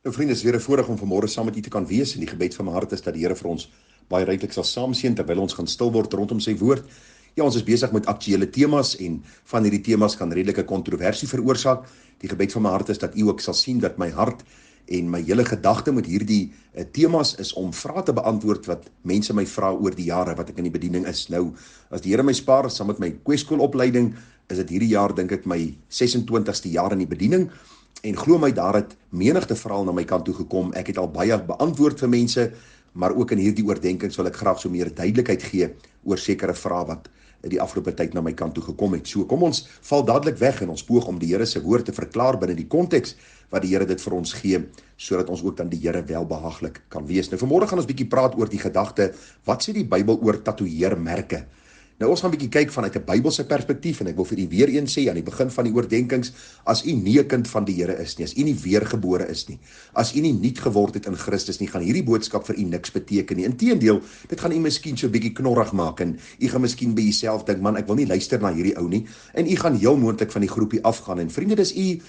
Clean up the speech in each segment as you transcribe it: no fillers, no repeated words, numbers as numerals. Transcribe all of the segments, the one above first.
Nou vriende, is weer 'n voorreg om vanmôre saam met u te kan wees en die gebed van my hart is dat die Here vir ons baie ryklik sal saamseën terwyl ons gaan stil word rondom sy woord. Ja, ons is besig met aktuelle temas en van hierdie temas kan redelike kontroversie veroorsaak. Die gebed van my hart is dat u ook sal sien dat my hart en my hele gedagte met hierdie temas is om vrae te beantwoord wat mense my vra oor die jare wat ek in die bediening is. Nou, as die Here my spaar saam met my kweeskoolopleiding, is dit hierdie jaar dink ek my 26ste jaar in die bediening. En glo my, daar het menigte vrae na my kant toe gekom. Ek het al baie beantwoord vir mense, maar ook in hierdie oordenkings wil ek graag so meer duidelikheid gee oor sekere vrae wat in die afgelope tyd na my kant toe gekom het. So kom ons val dadelik weg en ons poog om die Here se woord te verklaar binne die konteks wat die Here dit vir ons gee, sodat ons ook dan die Here welbehaaglik kan wees. Nou vanmôre gaan ons bietjie praat oor die gedagte, wat sê die Bybel oor tatoeëermerke? Nou ons gaan 'n bietjie kyk vanuit 'n Bybelse perspektief en ek wil vir u weer eens sê aan die begin van die oordenkings, as u nie 'n kind van die Here is nie, as u nie weergebore is nie, as u nie nuut geword het in Christus nie, gaan hierdie boodskap vir u niks beteken nie. Inteendeel, dit gaan u miskien so 'n bietjie knorrig maak en u gaan miskien by jouself dink, man, ek wil nie luister na hierdie ou nie, en u gaan heel moontlik van die groepie afgaan. En vriende, dis u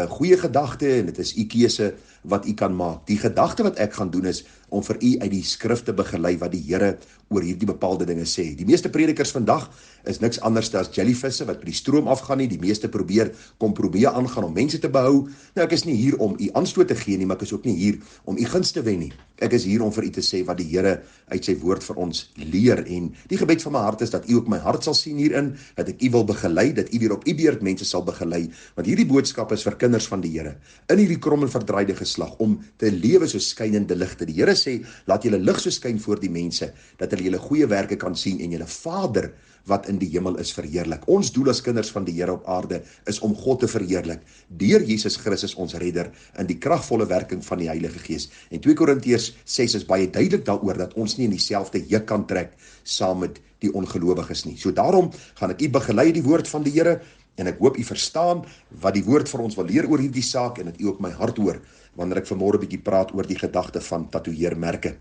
goeie gedagte en dit is u keuse wat u kan maak. Die gedagte wat ek gaan doen is om vir u uit die skrif te begelei wat die Here oor hierdie bepaalde dinge sê. Die meeste predikers vandag is niks anders as jellyvisse wat by die stroom afgaan nie. Die meeste probeer kompromie aangaan om mense te behou. Nou ek is nie hier om u aanstoot te gee nie, maar ek is ook nie hier om u gunste te wen nie. Ek is hier om vir u te sê wat die Here uit sy woord vir ons leer, en die gebed van my hart is dat u ook my hart sal sien hierin, dat ek u wil begelei, dat u weer op u beurt mense sal begelei, want hierdie boodskap is vir kinders van die Here in hierdie krom en verdraaide geslag om te lewe soos skynende ligte. Die Here sê, laat julle lig so skyn voor die mense, dat hulle julle goeie werke kan sien en julle Vader wat in die hemel is verheerlik. Ons doel as kinders van die Here op aarde is om God te verheerlik deur Jesus Christus ons redder in die kragvolle werking van die Heilige Gees. En 2 Korintiërs 6 is baie duidelik daaroor dat ons nie in dieselfde juk kan trek saam met die ongelowiges nie. So daarom gaan ek u begelei die woord van die Here en ek hoop u verstaan wat die woord vir ons wil leer oor hierdie saak en dat u ook my hart hoor wanneer ek vanmôre 'n bietjie praat oor die gedagte van tatoeëermerke.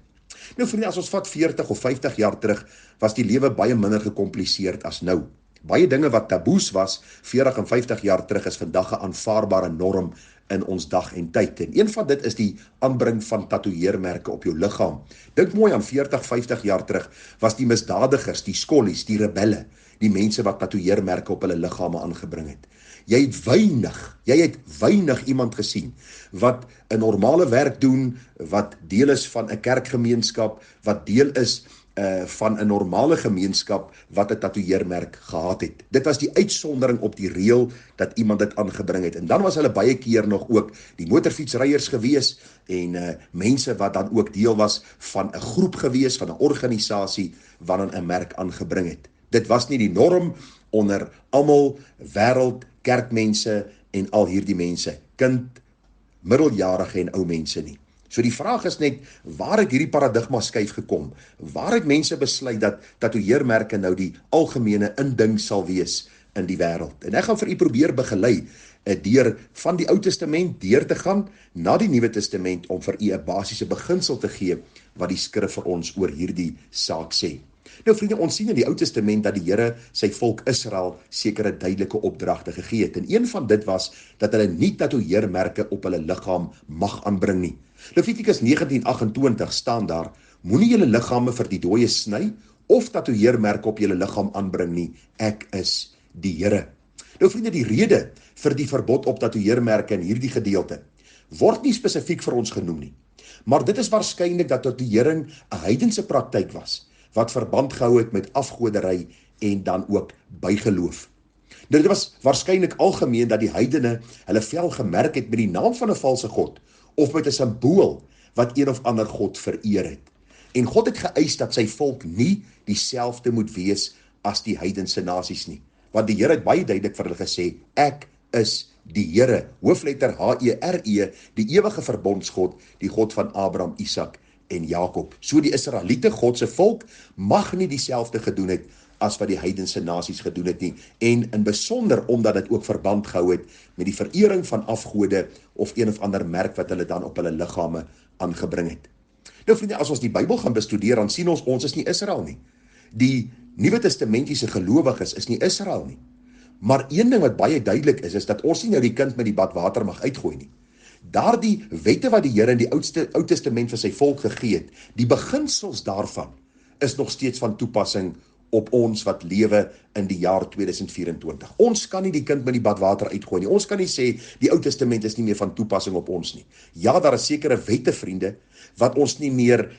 Nou vriende, as ons vat 40 of 50 jaar terug, was die lewe baie minder gekompliseerd as nou. Baie dinge wat taboes was 40 en 50 jaar terug is vandag 'n aanvaarbare norm in ons dag en tyd. En een van dit is die aanbring van tatoeëermerke op jou liggaam. Dink mooi aan 40, 50 jaar terug was die misdadigers, die skollies, die rebelle, die mense wat tatoeëermerke op hulle liggame aangebring het. Jy het weinig iemand gesien wat 'n normale werk doen, wat deel is van 'n kerkgemeenskap, wat deel is van 'n normale gemeenskap wat 'n tatoeëermerk gehad het. Dit was die uitsondering op die reël dat iemand dit aangebring het. En dan was hulle baie keer nog ook die motorfietsryers gewees en mense wat dan ook deel was van 'n groep gewees, van 'n organisasie wat dan 'n merk aangebring het. Dit was nie die norm onder almal wêreld kerkmense en al hierdie mense, kind, middeljarige en ou mense nie. So die vraag is net, waar het hierdie paradigma skuif gekom? Waar het mense besluit dat tatoeëermerke nou die algemene inding sal wees in die wêreld? En ek gaan vir u probeer begelei deur van die Ou Testament deur te gaan na die Nuwe Testament om vir u 'n basiese beginsel te gee wat die skrif vir ons oor hierdie saak sê. Nou vriende, ons sien in die Ou Testament dat die Here sy volk Israel sekere duidelike opdragte gegee het. En een van dit was dat hulle nie tatoeëermerke op hulle liggaam mag aanbring nie. Levitikus 19:28 staan daar: moenie julle liggame vir die dooie sny of tatoeëermerke op julle liggaam aanbring nie. Ek is die Here. Nou vriende, die rede vir die verbod op tatoeëermerke in hierdie gedeelte word nie spesifiek vir ons genoem nie. Maar dit is waarskynlik dat tatoeëring 'n heidense praktyk was wat verband gehou het met afgodery en dan ook bygeloof. Dit was waarskynlik algemeen dat die heidene hulle vel gemerk het met die naam van 'n valse god of met 'n simbool wat een of ander god vereer het. En God het geëis dat sy volk nie dieselfde moet wees as die heidense nasies nie. Want die Here het baie duidelik vir hulle gesê, ek is die Here, hoofletter H-E-R-E, die ewige verbondsgod, die God van Abraham, Isak en Jakob. So die Israeliete, God se volk, mag nie dieselfde gedoen het as wat die heidense nasies gedoen het nie, en in besonder omdat dit ook verband gehou het met die verering van afgode of een of ander merk wat hulle dan op hulle liggame aangebring het. Nou vriende, as ons die Bybel gaan bestudeer, dan sien ons is nie Israel nie. Die Nuwe Testamentiese gelowiges is nie Israel nie. Maar een ding wat baie duidelik is dat ons nie nou die kind met die badwater mag uitgooi nie. Daardie wette wat die Here in die Ou Testament vir sy volk gegee het, die beginsels daarvan is nog steeds van toepassing op ons wat lewe in die jaar 2024. Ons kan nie die kind met die badwater uitgooi nie. Ons kan nie sê die Ou Testament is nie meer van toepassing op ons nie. Ja, daar is sekere wette, vriende, wat ons nie meer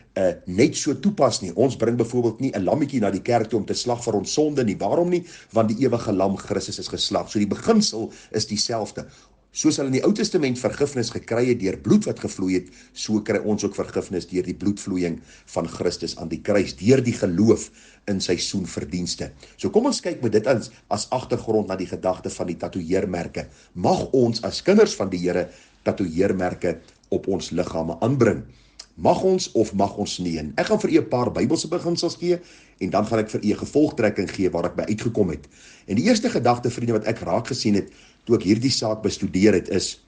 net so toepas nie. Ons bring byvoorbeeld nie 'n lammetjie na die kerk toe om te slag vir ons sonde nie. Waarom nie? Want die ewige lam Christus is geslag. So die beginsel is dieselfde. Soos hulle in die Ou Testament vergifnis gekry het deur bloed wat gevloei het, so kry ons ook vergifnis deur die bloedvloeiing van Christus aan die kruis, deur die geloof in sy soenverdienste. So kom ons kyk met dit as agtergrond na die gedagte van die tatoeëermerke. Mag ons as kinders van die Here tatoeëermerke op ons liggame aanbring. Mag ons of mag ons nie? En ek gaan vir u 'n paar Bybelse beginsels gee en dan gaan ek vir u 'n gevolgtrekking gee waar ek by uitgekom het. En die eerste gedagte, vriende, wat ek raak gesien het toe ek hierdie saak bestudeer het, is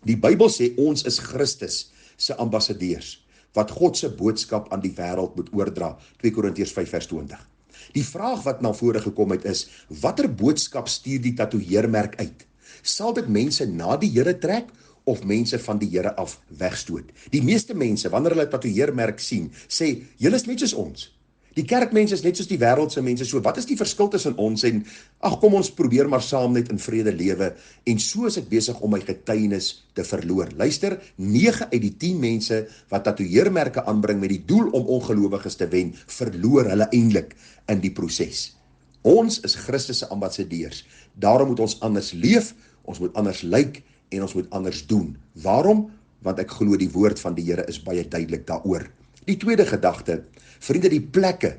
die Bybel sê ons is Christus se ambassadeurs wat God se boodskap aan die wêreld moet oordra. 2 Korintiërs 5 vers 20. Die vraag wat na vore gekom het is, watter boodskap stuur die tatoeëermerk uit? Sal dit mense na die Here trek of mense van die Here af wegstoot? Die meeste mense, wanneer hulle tatoeëermerk sien, sê, julle is net soos ons. Die kerkmense is net soos die wêreldse mense, so wat is die verskil tussen ons en, ag kom ons probeer maar saam net in vrede lewe, en so is ek besig om my getuienis te verloor. Luister, 9 uit die 10 mense wat tatoeëermerke aanbring met die doel om ongelowiges te wen, verloor hulle eintlik in die proses. Ons is Christus se ambassadeurs, daarom moet ons anders leef, ons moet anders lyk en ons moet anders doen. Waarom? Want ek glo die woord van die Here is baie duidelik daaroor. Die tweede gedagte, vriende, die plekke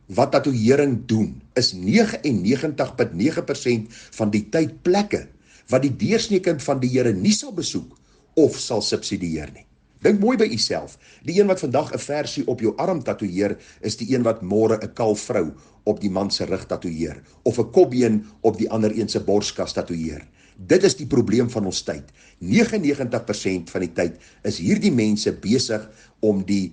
wat tatoeëring doen, is 99,9% van die tyd plekke wat die deursneekind van die Here nie sal besoek of sal subsidieer nie. Dink mooi by jouself. Die een wat vandag 'n versie op jou arm tatoeëer, is die een wat môre 'n kalfvrou op die man se rug tatoeëer, of 'n kopbeen op die ander een se borskas tatoeëer. Dit is die probleem van ons tyd. 99% van die tyd is hierdie mense besig om die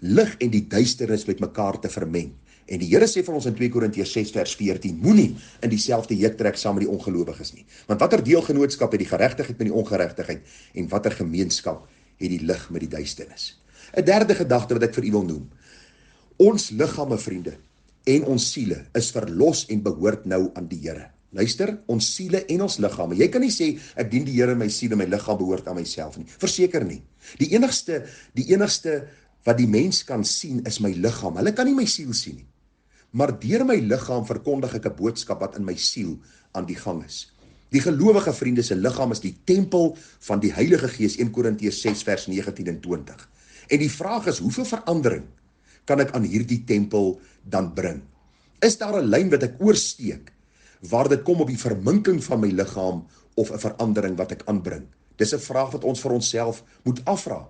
lig en die duisternis met mekaar te vermeng. En die Here sê vir ons in 2 Korintiërs 6 vers 14, moenie in dieselfde juk trek saam met die ongelowiges nie. Want watter deelgenootskap het die geregtigheid met die ongeregtigheid en watter gemeenskap het die lig met die duisternis? 'n derde gedagte wat ek vir u wil noem. Ons liggame, vriende, en ons siele is verlos en behoort nou aan die Here. Luister, ons siele en ons liggame. Jy kan nie sê, ek dien die Here, my siel en my liggaam behoort aan myself nie. Verseker nie. Die enigste wat die mens kan sien is my liggaam. Hulle kan nie my siel sien nie. Maar deur my liggaam verkondig ek 'n boodskap wat in my siel aan die gang is. Die gelowige vriende se liggaam is die tempel van die Heilige Gees, 1 Korintiërs 6 vers 19 en 20. En die vraag is, hoeveel verandering kan ek aan hierdie tempel dan bring? Is daar 'n lyn wat ek oorsteek waar dit kom op die verminking van my liggaam of 'n verandering wat ek aanbring? Dis 'n vraag wat ons vir onsself moet afvra.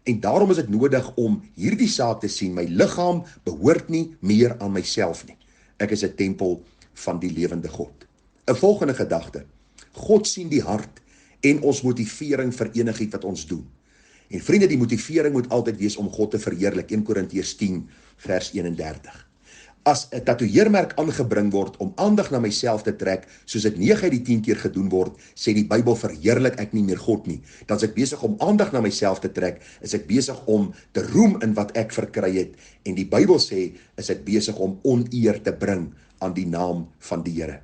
En daarom is dit nodig om hierdie saak te sien, my liggaam behoort nie meer aan myself nie. Ek is 'n tempel van die lewende God. 'n volgende gedagte, God sien die hart en ons motivering vir enigiets wat ons doen. En vriende, die motivering moet altyd wees om God te verheerlik, 1 Korintiërs 10 vers 31. As 'n tatoeëermerk aangebring word om aandag na myself te trek, soos dit 9 uit die 10 keer gedoen word, sê die Bybel, verheerlik ek nie meer God nie. Dan is ek besig om aandag na myself te trek, is ek besig om te roem in wat ek verkry het, en die Bybel sê, is ek besig om oneer te bring aan die naam van die Here.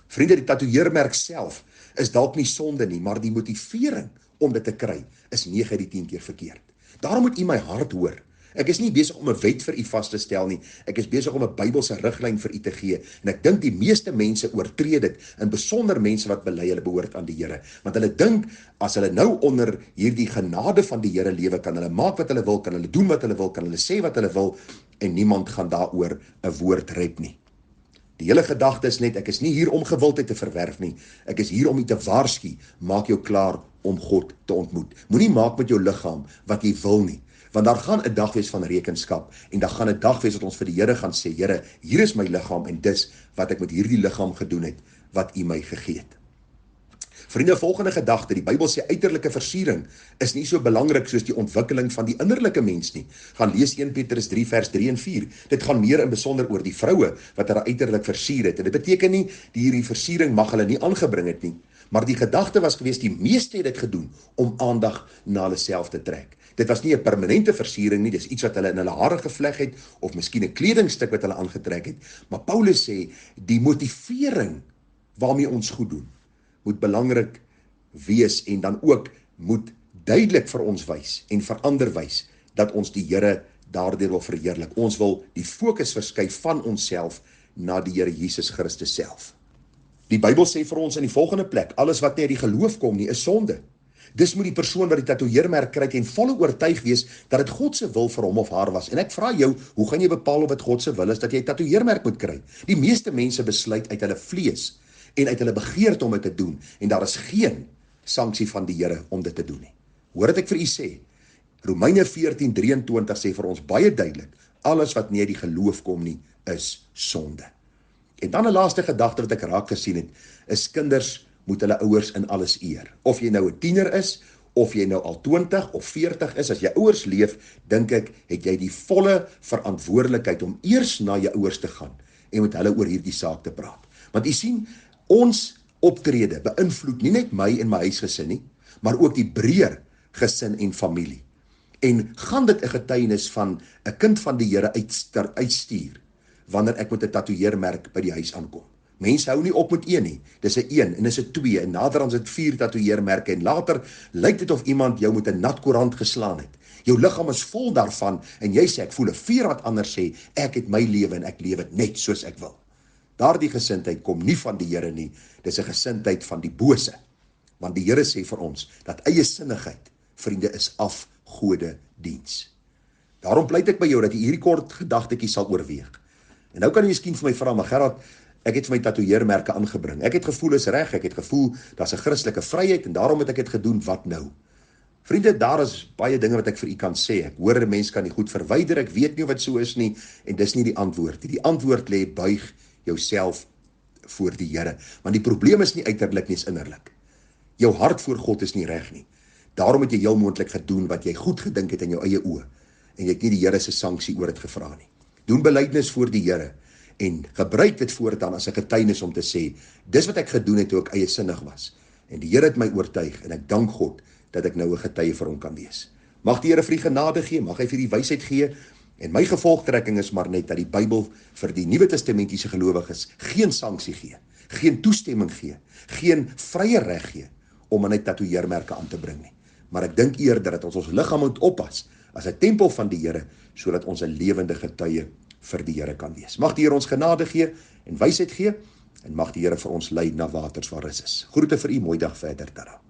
Vriende, die tatoeëermerk self is dalk nie sonde nie, maar die motivering om dit te kry, is 9 uit die 10 keer verkeerd. Daarom moet u my hart hoor. Ek is nie besig om 'n wet vir u vas te stel nie. Ek is besig om 'n Bybelse riglyn vir u te gee. En ek dink die meeste mense oortree dit, in besonder mense wat bely hulle behoort aan die Here. Want hulle dink, as hulle nou onder hierdie genade van die Here lewe, kan hulle maak wat hulle wil, kan hulle doen wat hulle wil, kan hulle sê wat hulle wil, en niemand gaan daaroor 'n woord rep nie. Die hele gedagte is net, ek is nie hier om gewildheid te verwerf nie. Ek is hier om u te waarsku, maak jou klaar om God te ontmoet. Moenie maak met jou liggaam wat jy wil nie. Want daar gaan 'n dag wees van rekenskap, en daar gaan 'n dag wees wat ons vir die Here gaan sê, Here, hier is my liggaam en dis wat ek met hierdie liggaam gedoen het, wat u my gegee het. Vriende, volgende gedagte, die Bybel sê uiterlike versiering is nie so belangrik soos die ontwikkeling van die innerlike mens nie. Gaan lees 1 Petrus 3 vers 3 en 4. Dit gaan meer in besonder oor die vroue wat hulle uiterlik versier het. En dit beteken nie, hierdie versiering mag hulle nie aangebring het nie, Maar die gedagte was geweest, die meeste het dit gedoen om aandag na hulle self te trek. Dit was nie 'n permanente versiering nie, dis iets wat hulle in hulle hare gevleg het, of miskien 'n kledingstuk wat hulle aangetrek het. Maar Paulus sê, die motivering waarmee ons goed doen, moet belangrik wees en dan ook moet duidelik vir ons wys en vir ander wys, dat ons die Here daardeur wil verheerlik. Ons wil die fokus verskuif van onsself na die Here Jesus Christus self. Die Bybel sê vir ons in die volgende plek, alles wat nie uit die geloof kom nie, is sonde. Dis moet die persoon wat die tatoeëermerk kry en volle oortuig wees dat dit God se wil vir hom of haar was. En ek vra jou, hoe gaan jy bepaal of dit God se wil is dat jy 'n tatoeëermerk moet kry? Die meeste mense besluit uit hulle vlees en uit hulle begeerte om dit te doen, en daar is geen sanksie van die Here om dit te doen nie. Hoor wat ek vir u sê. Romeine 14:23 sê vir ons baie duidelik, alles wat nie uit die geloof kom nie, is sonde. En dan 'n laaste gedagte wat ek raak gesien het, is kinders moet hulle ouers in alles eer. Of jy nou 'n tiener is, of jy nou al 20 of 40 is, as jy ouers leef, dink ek, het jy die volle verantwoordelikheid om eers na jou ouers te gaan en met hulle oor hierdie saak te praat. Want u sien, ons optrede beïnvloed nie net my en my huisgesin nie, maar ook die breër gesin en familie. En gaan dit 'n getuienis van 'n kind van die Here uitstuur, wanneer ek met 'n tatoeëermerk by die huis aankom? Mense hou nie op met een nie, dis 'n 1 en dis 'n 2 en naderhand is dit 4 tatoeëermerke en later lyk dit of iemand jou met 'n nat koerant geslaan het. Jou liggaam is vol daarvan en jy sê ek voel 'n vuur wat anders sê, ek het my lewe en ek leef dit net soos ek wil. Daardie gesindheid kom nie van die Here nie, dis 'n gesindheid van die bose. Want die Here sê vir ons dat eie sinnigheid, vriende, is afgode diens. Daarom pleit ek by jou dat jy hierdie kort gedagtetjie sal oorweeg. En nou kan jy miskien vir my vra, maar Gerard, ek het vir my tatoeëermerke aangebring. Ek het gevoel is reg, ek het gevoel daar's 'n Christelike vryheid en daarom het ek dit gedoen, wat nou? Vriende, daar is baie dinge wat ek vir u kan sê. Ek hoor 'n mens kan nie goed verwyder, ek weet nie of dit so is nie, en dis nie die antwoord nie. Die antwoord lê, buig jouself voor die Here. Want die probleem is nie uiterlik nie, is innerlik. Jou hart voor God is nie reg nie. Daarom het jy heel moontlik gedoen wat jy goed gedink het in jou eie oë, en jy het nie die Here se sanksie oor dit gevra nie. Doen belydenis voor die Here, en gebruik dit voortaan as 'n getuienis om te sê, dis wat ek gedoen het toe ek eiesinnig was, en die Here het my oortuig, en ek dank God, dat ek nou 'n getuie vir hom kan wees. Mag die Here vir die genade gee, mag hy vir die wysheid gee, en my gevolgtrekking is maar net, dat die Bybel vir die Nuwe Testamentiese gelowiges geen sanksie gee, geen toestemming gee, geen vrye reg gee, om aan 'n tatoeëermerke aan te bring nie. Maar ek dink eerder dat ons liggaam moet oppas, as 'n tempel van die Here, sodat ons 'n lewende getuie vir die Here kan wees. Mag die Here ons genade gee en wysheid gee, en mag die Here vir ons lei na waters waar rus is. Groete vir u, mooi dag verder, tada.